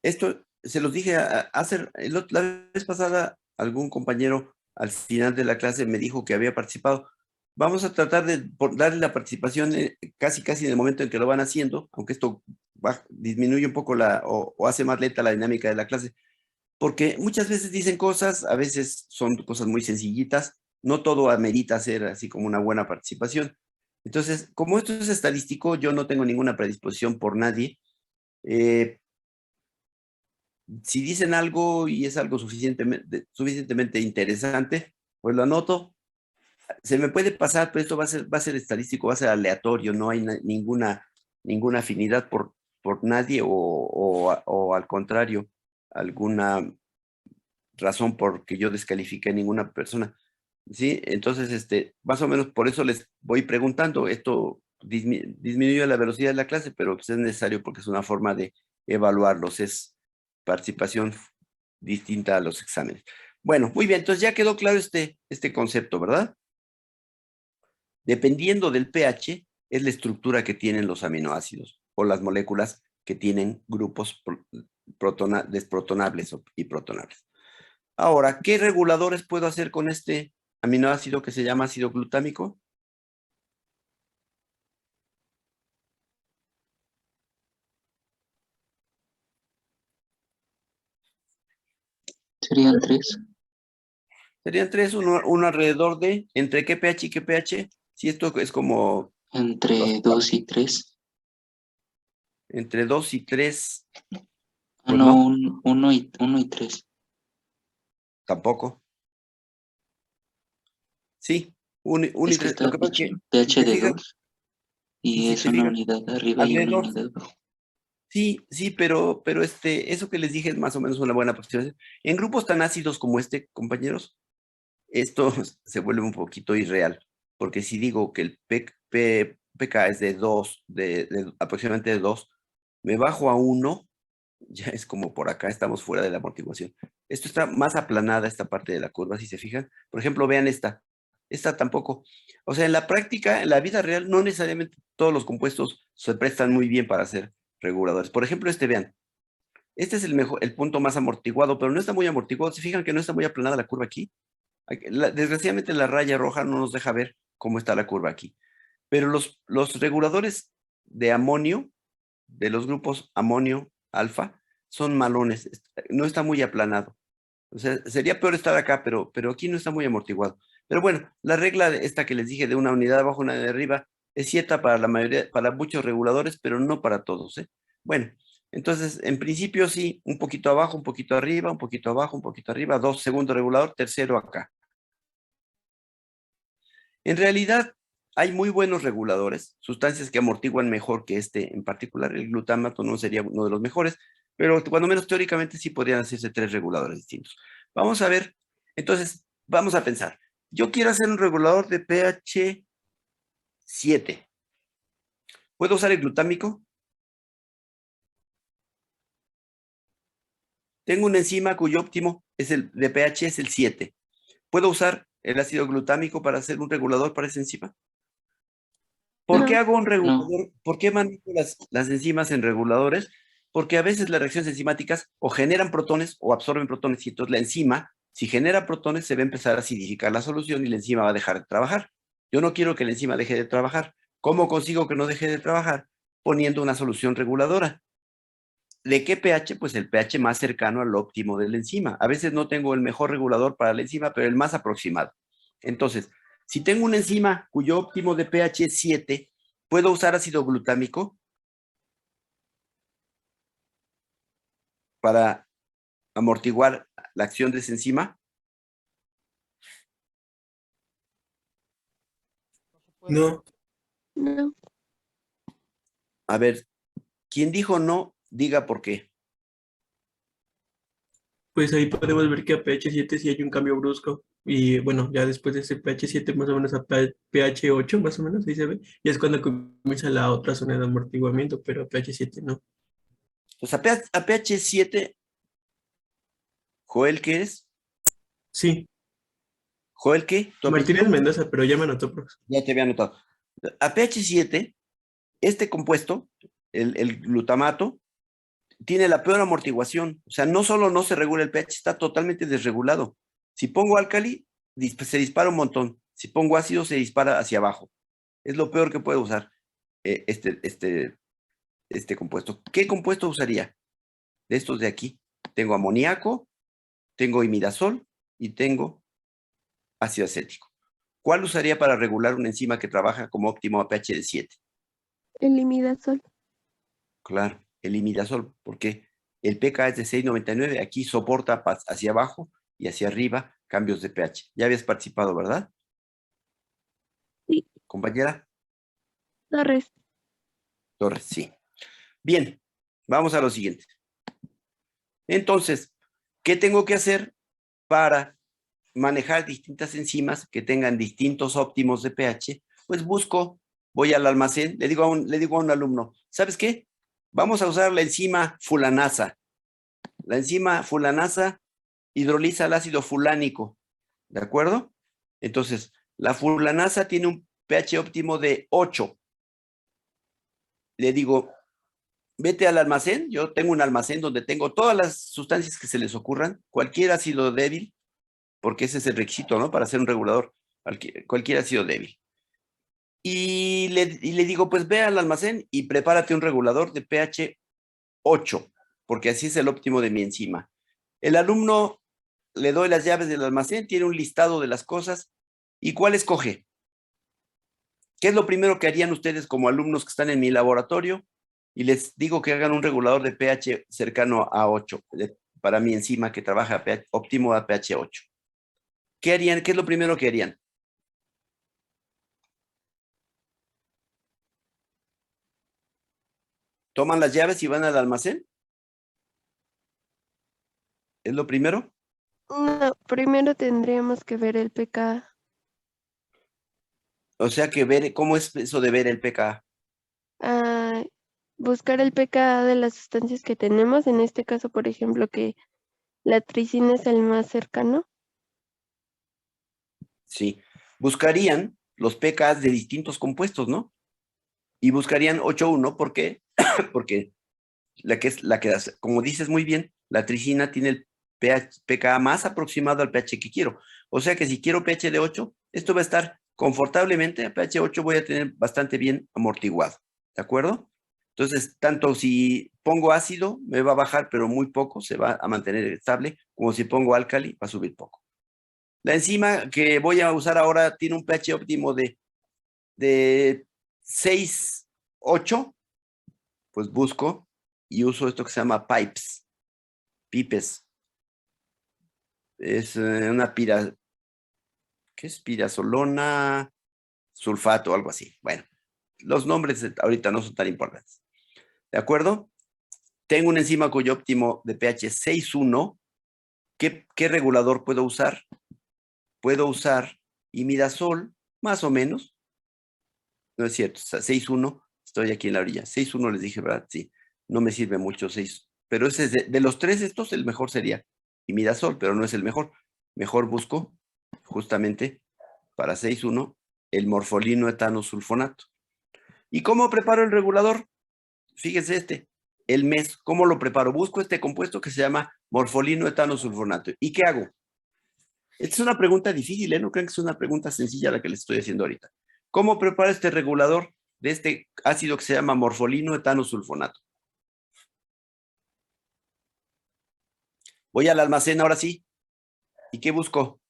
Esto se los dije la vez pasada, algún compañero al final de la clase me dijo que había participado. Vamos a tratar de darle la participación casi en el momento en que lo van haciendo, aunque esto disminuye un poco o hace más lenta la dinámica de la clase, porque muchas veces dicen cosas, a veces son cosas muy sencillitas, no todo amerita ser así como una buena participación. Entonces, como esto es estadístico, yo no tengo ninguna predisposición por nadie. Si dicen algo y es algo suficientemente interesante, pues lo anoto. Se me puede pasar, pero esto va a ser estadístico, va a ser aleatorio, no hay ninguna afinidad por nadie o al contrario, alguna razón por que yo descalifique a ninguna persona. ¿Sí? Entonces, más o menos por eso les voy preguntando. Esto disminuye la velocidad de la clase, pero pues es necesario porque es una forma de evaluarlos, es participación distinta a los exámenes. Bueno, muy bien, entonces ya quedó claro este concepto, ¿verdad? Dependiendo del pH, es la estructura que tienen los aminoácidos o las moléculas que tienen grupos desprotonables y protonables. Ahora, ¿qué reguladores puedo hacer con este aminoácido que se llama ácido glutámico? Serían 3. Serían 3, uno alrededor de, ¿entre qué pH y qué pH? Si esto es como... Entre 2 y 3. Entre 2 y 3, Ah, pues no, no, 1 y 3. tampoco. Sí, 1 y Es que 3. Lo está que pasa es que, si pH te de fijas, 2 y si es te una fijas, unidad arriba y una alrededor, unidad abajo. sí, pero eso que les dije es más o menos una buena aproximación. En grupos tan ácidos como este, compañeros, esto se vuelve un poquito irreal, porque si digo que el pK es de 2, aproximadamente de 2, me bajo a 1, ya es como por acá, estamos fuera de la amortiguación. Esto está más aplanada, esta parte de la curva, si se fijan. Por ejemplo, vean esta tampoco. O sea, en la práctica, en la vida real, no necesariamente todos los compuestos se prestan muy bien para ser reguladores. Por ejemplo, vean, este es el punto más amortiguado, pero no está muy amortiguado. ¿Se fijan que no está muy aplanada la curva aquí? Desgraciadamente la raya roja no nos deja ver cómo está la curva aquí. Pero los reguladores de amonio, de los grupos amonio alfa, son malones, no está muy aplanado. O sea, sería peor estar acá, pero aquí no está muy amortiguado. Pero bueno, la regla esta que les dije de una unidad abajo, una de arriba, es cierta para la mayoría, para muchos reguladores, pero no para todos, ¿eh? Bueno, entonces, en principio sí, un poquito abajo, un poquito arriba, un poquito abajo, un poquito arriba, 2, segundo regulador, tercero acá. En realidad, hay muy buenos reguladores, sustancias que amortiguan mejor que en particular. El glutamato no sería uno de los mejores, pero cuando menos teóricamente sí podrían hacerse 3 reguladores distintos. Vamos a ver, entonces, vamos a pensar. Yo quiero hacer un regulador de pH 7. ¿Puedo usar el glutámico? Tengo una enzima cuyo óptimo de pH es el 7. ¿Puedo usar el ácido glutámico para hacer un regulador para esa enzima? ¿Por qué No. hago un No, regulador? ¿Por qué manejo las enzimas en reguladores? Porque a veces las reacciones enzimáticas o generan protones o absorben protones, y entonces la enzima, si genera protones, se va a empezar a acidificar la solución y la enzima va a dejar de trabajar. Yo no quiero que la enzima deje de trabajar. ¿Cómo consigo que no deje de trabajar? Poniendo una solución reguladora. ¿De qué pH? Pues el pH más cercano al óptimo de la enzima. A veces no tengo el mejor regulador para la enzima, pero el más aproximado. Entonces, si tengo una enzima cuyo óptimo de pH es 7, ¿puedo usar ácido glutámico para amortiguar la acción de esa enzima? No, No. A ver, quien dijo no, diga por qué. pues ahí podemos ver que a pH 7 sí hay un cambio brusco. Y bueno, ya después de ese pH 7 más o menos a pH 8 más o menos, ahí se ve. Y es cuando comienza la otra zona de amortiguamiento, pero a pH 7 no. Pues a pH 7, Joel, ¿qué es? Sí, ¿Joel qué? ¿Tu apellido? Martínez Mendoza, pero ya me anotó, profe. Ya te había anotado. A pH 7, este compuesto, el glutamato, tiene la peor amortiguación. O sea, no solo no se regula el pH, está totalmente desregulado. Si pongo álcali, se dispara un montón. Si pongo ácido, se dispara hacia abajo. Es lo peor que puedo usar este compuesto. ¿Qué compuesto usaría? De estos de aquí. Tengo amoníaco, tengo imidazol y tengo ácido acético. ¿Cuál usaría para regular una enzima que trabaja como óptimo a pH de 7? El imidazol. Claro, el imidazol, porque el pK es de 6,99, aquí soporta hacia abajo y hacia arriba cambios de pH. Ya habías participado, ¿verdad? Sí. Compañera Torres. Torres, sí. Bien, vamos a lo siguiente. Entonces, ¿qué tengo que hacer para manejar distintas enzimas que tengan distintos óptimos de pH? Pues voy al almacén, le digo a un alumno, ¿sabes qué? Vamos a usar la enzima fulanasa. La enzima fulanasa hidroliza el ácido fulánico, ¿de acuerdo? Entonces, la fulanasa tiene un pH óptimo de 8. Le digo, vete al almacén, yo tengo un almacén donde tengo todas las sustancias que se les ocurran, cualquier ácido débil, porque ese es el requisito, ¿no? Para ser un regulador, cualquier ácido débil. Y le digo, pues ve al almacén y prepárate un regulador de pH 8, porque así es el óptimo de mi enzima. El alumno le doy las llaves del almacén, tiene un listado de las cosas, ¿y cuál escoge? ¿Qué es lo primero que harían ustedes como alumnos que están en mi laboratorio? Y les digo que hagan un regulador de pH cercano a 8, para mi enzima que trabaja óptimo a pH 8. ¿Qué harían? ¿Qué es lo primero que harían? ¿Toman las llaves y van al almacén? ¿Es lo primero? No, primero tendríamos que ver el pK. O sea que ver, ¿cómo es eso de ver el pK? Buscar el pK de las sustancias que tenemos. En este caso, por ejemplo, que la tricina es el más cercano. Sí. Buscarían los pKs de distintos compuestos, ¿no? Y buscarían 8,1, ¿por qué? Porque como dices muy bien, la tricina tiene el pK más aproximado al pH que quiero. O sea que si quiero pH de 8, esto va a estar confortablemente, a pH 8 voy a tener bastante bien amortiguado, ¿de acuerdo? Entonces, tanto si pongo ácido, me va a bajar, pero muy poco, se va a mantener estable, como si pongo álcali, va a subir poco. La enzima que voy a usar ahora tiene un pH óptimo de 6, 8, pues busco y uso esto que se llama pipes. Es una ¿qué es? Pirazolona, sulfato, algo así. Bueno, los nombres ahorita no son tan importantes. ¿De acuerdo? Tengo una enzima cuyo óptimo de pH 6,1. ¿Qué regulador puedo usar? Puedo usar imidazol, más o menos. No es cierto, 6,1. Estoy aquí en la orilla. 6,1 les dije, ¿verdad? Sí. No me sirve mucho 6. Pero ese es de los tres estos, el mejor sería imidazol, pero no es el mejor. Mejor busco justamente para 6,1 el morfolino etano sulfonato. ¿Y cómo preparo el regulador? Fíjense el mes, ¿cómo lo preparo? Busco este compuesto que se llama morfolino etano sulfonato. ¿Y qué hago? Esta es una pregunta difícil, ¿eh? No crean que es una pregunta sencilla la que les estoy haciendo ahorita. ¿Cómo preparo este regulador de este ácido que se llama morfolino etano sulfonato? Voy al almacén ahora sí. ¿Y qué busco?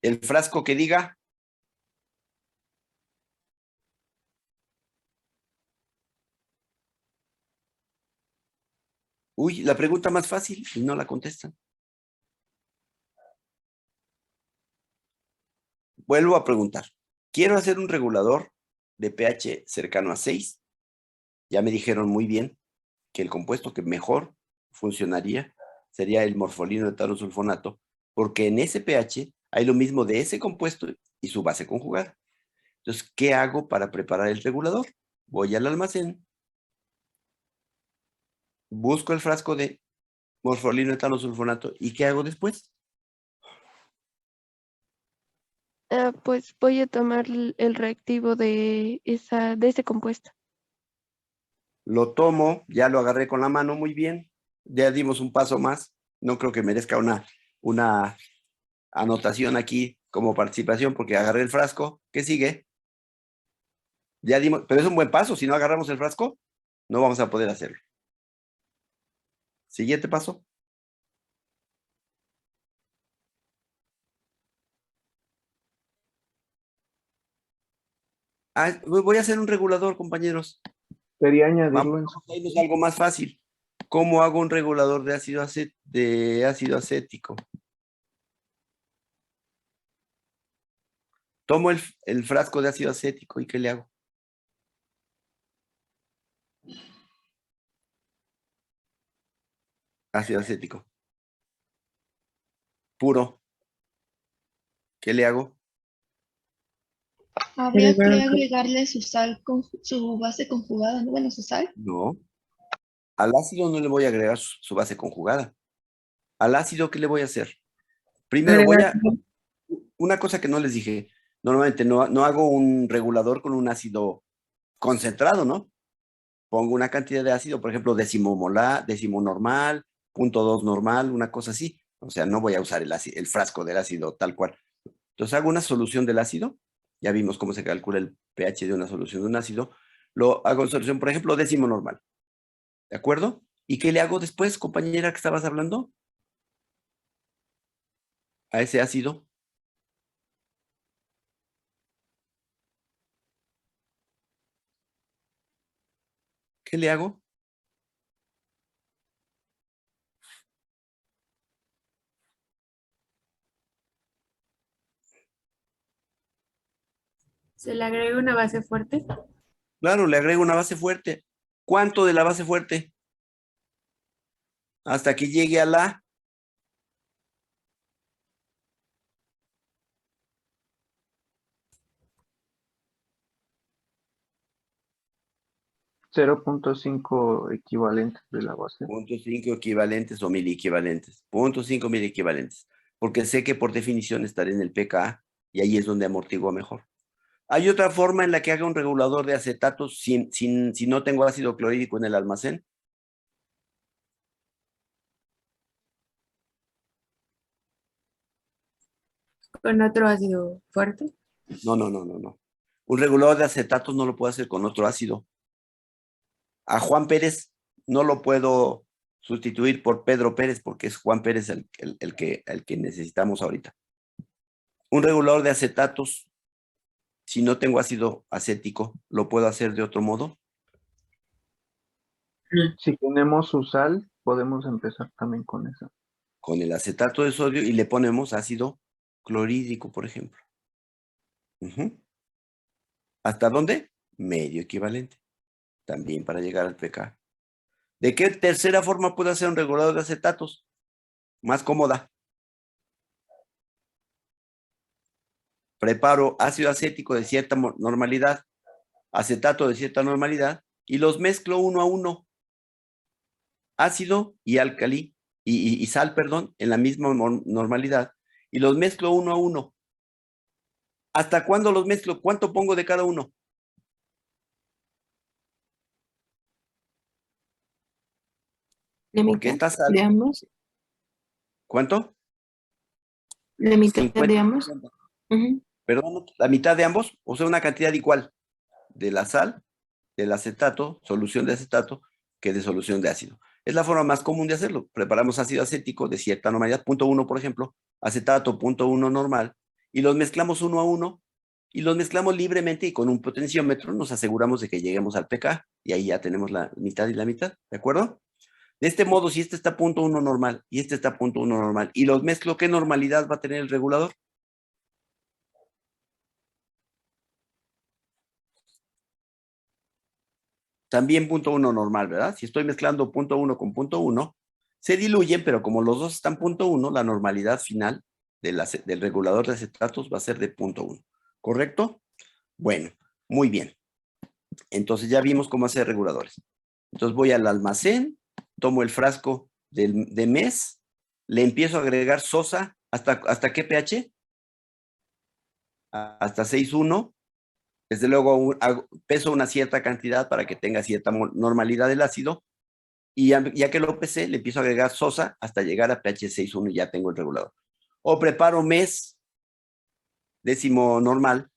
El frasco que diga uy, la pregunta más fácil y no la contestan. Vuelvo a preguntar. Quiero hacer un regulador de pH cercano a 6. Ya me dijeron muy bien que el compuesto que mejor funcionaría sería el morfolino etano sulfonato, porque en ese pH hay lo mismo de ese compuesto y su base conjugada. Entonces, ¿qué hago para preparar el regulador? Voy al almacén, busco el frasco de morfolino etano sulfonato y ¿qué hago después? Pues voy a tomar el reactivo de ese compuesto. Lo tomo, ya lo agarré con la mano muy bien. Ya dimos un paso más. No creo que merezca una anotación aquí como participación porque agarré el frasco. ¿Qué sigue? Ya dimos, pero es un buen paso. Si no agarramos el frasco, no vamos a poder hacerlo. Siguiente paso. Voy a hacer un regulador, compañeros. Sería añadirlo Vamos en a irnos a algo más fácil. ¿Cómo hago un regulador de ácido acético? Tomo el frasco de ácido acético y ¿qué le hago? Ácido acético. Puro. ¿Qué le hago? Habría que Agregar- agregarle su sal, su base conjugada, ¿no? Bueno, su sal. No. Al ácido no le voy a agregar su base conjugada. Al ácido, ¿qué le voy a hacer? Primero una cosa que no les dije, normalmente no hago un regulador con un ácido concentrado, ¿no? Pongo una cantidad de ácido, por ejemplo, décimo normal, 0.2 normal, una cosa así. O sea, no voy a usar el frasco del ácido tal cual. Entonces hago una solución del ácido. Ya vimos cómo se calcula el pH de una solución de un ácido. Lo hago en solución, por ejemplo, décimo normal. ¿De acuerdo? ¿Y qué le hago después, compañera, que estabas hablando? A ese ácido. ¿Qué le hago? ¿Se le agrega una base fuerte? Claro, le agrego una base fuerte. ¿Cuánto de la base fuerte? Hasta que llegue a la 0.5 equivalentes de la base. 0.5 equivalentes o miliequivalentes. 0.5 miliequivalentes. Porque sé que por definición estaré en el pKa y ahí es donde amortigua mejor. ¿Hay otra forma en la que haga un regulador de acetatos si no tengo ácido clorhídrico en el almacén? ¿Con otro ácido fuerte? No. Un regulador de acetatos no lo puedo hacer con otro ácido. A Juan Pérez no lo puedo sustituir por Pedro Pérez porque es Juan Pérez el que necesitamos ahorita. Un regulador de acetatos, si no tengo ácido acético, ¿lo puedo hacer de otro modo? Si tenemos su sal, podemos empezar también con eso. Con el acetato de sodio y le ponemos ácido clorhídrico, por ejemplo. ¿Hasta dónde? Medio equivalente. También para llegar al pK. ¿De qué tercera forma puedo hacer un regulador de acetatos? Más cómoda. Preparo ácido acético de cierta normalidad, acetato de cierta normalidad y los mezclo uno a uno. Ácido y álcali y sal, perdón, en la misma normalidad y los mezclo uno a uno. ¿Hasta cuándo los mezclo? ¿Cuánto pongo de cada uno? ¿La Porque mitad esta sal, de ambos? ¿cuánto? ¿La mitad 50. de ambos? Ujú. Perdón, la mitad de ambos, o sea, una cantidad igual de la sal, del acetato, solución de acetato, que de solución de ácido. Es la forma más común de hacerlo. Preparamos ácido acético de cierta normalidad, 0.1 por ejemplo, acetato 0.1 normal, y los mezclamos uno a uno, y los mezclamos libremente y con un potenciómetro nos aseguramos de que lleguemos al pK, y ahí ya tenemos la mitad y la mitad, ¿de acuerdo? De este modo, si este está 0.1 normal y este está 0.1 normal, y los mezclo, ¿qué normalidad va a tener el regulador? También 0.1 normal, ¿verdad? Si estoy mezclando 0.1 con 0.1, se diluyen, pero como los dos están 0.1, la normalidad final del regulador de acetatos va a ser de 0.1. ¿Correcto? Bueno, muy bien. Entonces ya vimos cómo hacer reguladores. Entonces voy al almacén, tomo el frasco de mes, le empiezo a agregar sosa. ¿Hasta qué pH? Hasta 6.1. Desde luego peso una cierta cantidad para que tenga cierta normalidad del ácido, y ya que lo pesé, le empiezo a agregar sosa hasta llegar a pH 6.1 y ya tengo el regulador. O preparo mes décimo normal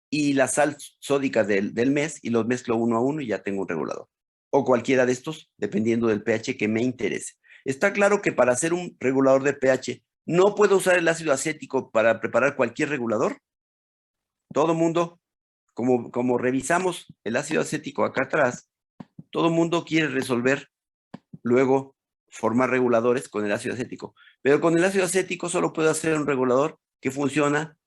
y la sal sódica del mes y los mezclo uno a uno y ya tengo un regulador. O cualquiera de estos, dependiendo del pH que me interese. Está claro que para hacer un regulador de pH no puedo usar el ácido acético para preparar cualquier regulador. Todo mundo, como revisamos el ácido acético acá atrás, todo mundo quiere resolver luego formar reguladores con el ácido acético. Pero con el ácido acético solo puedo hacer un regulador que funciona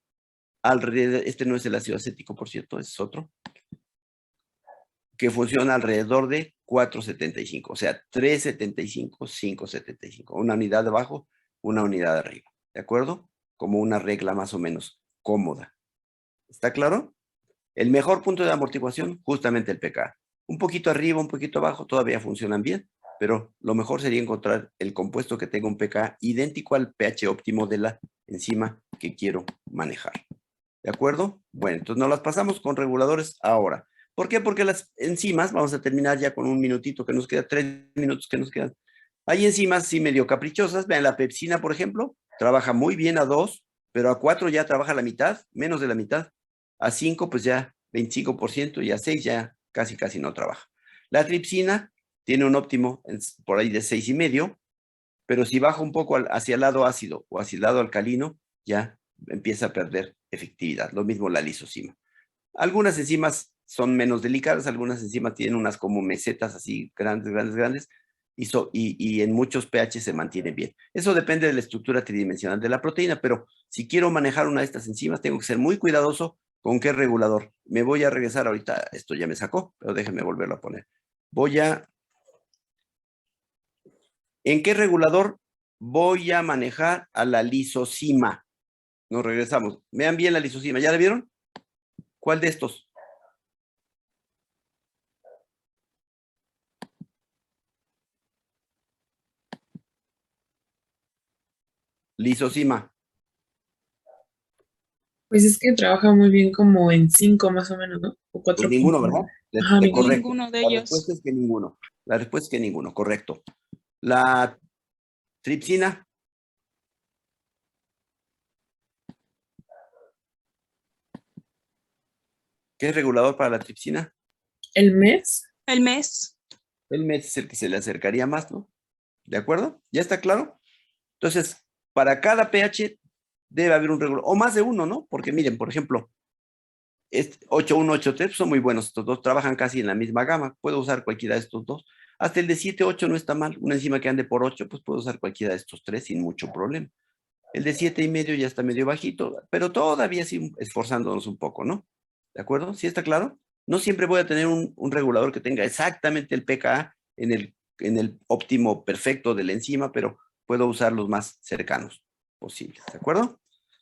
alrededor, este no es el ácido acético, por cierto, es otro, que funciona alrededor de 4.75, o sea, 3.75, 5.75, una unidad de abajo, una unidad de arriba, ¿de acuerdo? Como una regla más o menos cómoda. ¿Está claro? El mejor punto de amortiguación, justamente el pKa. Un poquito arriba, un poquito abajo, todavía funcionan bien, pero lo mejor sería encontrar el compuesto que tenga un pKa idéntico al pH óptimo de la enzima que quiero manejar. ¿De acuerdo? Bueno, entonces nos las pasamos con reguladores ahora. ¿Por qué? Porque las enzimas, vamos a terminar ya con un minutito que nos queda, 3 minutos que nos quedan. Hay enzimas sí medio caprichosas. Vean, la pepsina, por ejemplo, trabaja muy bien a 2, pero a 4 ya trabaja la mitad, menos de la mitad. A 5, pues ya 25%, y a 6 ya casi no trabaja. La tripsina tiene un óptimo por ahí de 6,5, pero si baja un poco hacia el lado ácido o hacia el lado alcalino, ya empieza a perder efectividad. Lo mismo la lisozima. Algunas enzimas son menos delicadas, algunas enzimas tienen unas como mesetas así grandes, y en muchos pH se mantienen bien. Eso depende de la estructura tridimensional de la proteína, pero si quiero manejar una de estas enzimas, tengo que ser muy cuidadoso con qué regulador. Me voy a regresar ahorita, esto ya me sacó, pero déjenme volverlo a poner. ¿En qué regulador voy a manejar a la lisozima? Nos regresamos. Vean bien la lisozima. ¿Ya la vieron? ¿Cuál de estos? Lisozima. Pues es que trabaja muy bien como en 5 más o menos, ¿no? O 4. Pues ninguno, ¿verdad? Ajá, ninguno. Correcto. Ninguno de La ellos. respuesta es que ninguno. La respuesta es que ninguno, correcto. La tripsina. ¿Qué es regulador para la tripsina? El mes. El mes. El mes es el que se le acercaría más, ¿no? ¿De acuerdo? ¿Ya está claro? Entonces, para cada pH debe haber un regulador, o más de uno, ¿no? Porque miren, por ejemplo, 8.1, 8.3 son muy buenos, estos dos trabajan casi en la misma gama, puedo usar cualquiera de estos dos. Hasta el de 7.8 no está mal, una enzima que ande por 8, pues puedo usar cualquiera de estos tres sin mucho problema. El de 7,5 ya está medio bajito, pero todavía sí esforzándonos un poco, ¿no? ¿De acuerdo? ¿Sí está claro? No siempre voy a tener un regulador que tenga exactamente el pKa en el óptimo perfecto de la enzima, pero puedo usar los más cercanos posibles, ¿de acuerdo?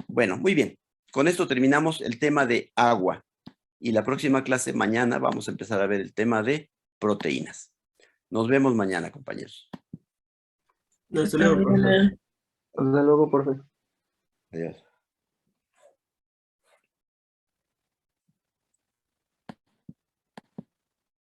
Bueno, muy bien. Con esto terminamos el tema de agua. Y la próxima clase, mañana, vamos a empezar a ver el tema de proteínas. Nos vemos mañana, compañeros. Hasta luego, profesor. Hasta luego, profe. Adiós.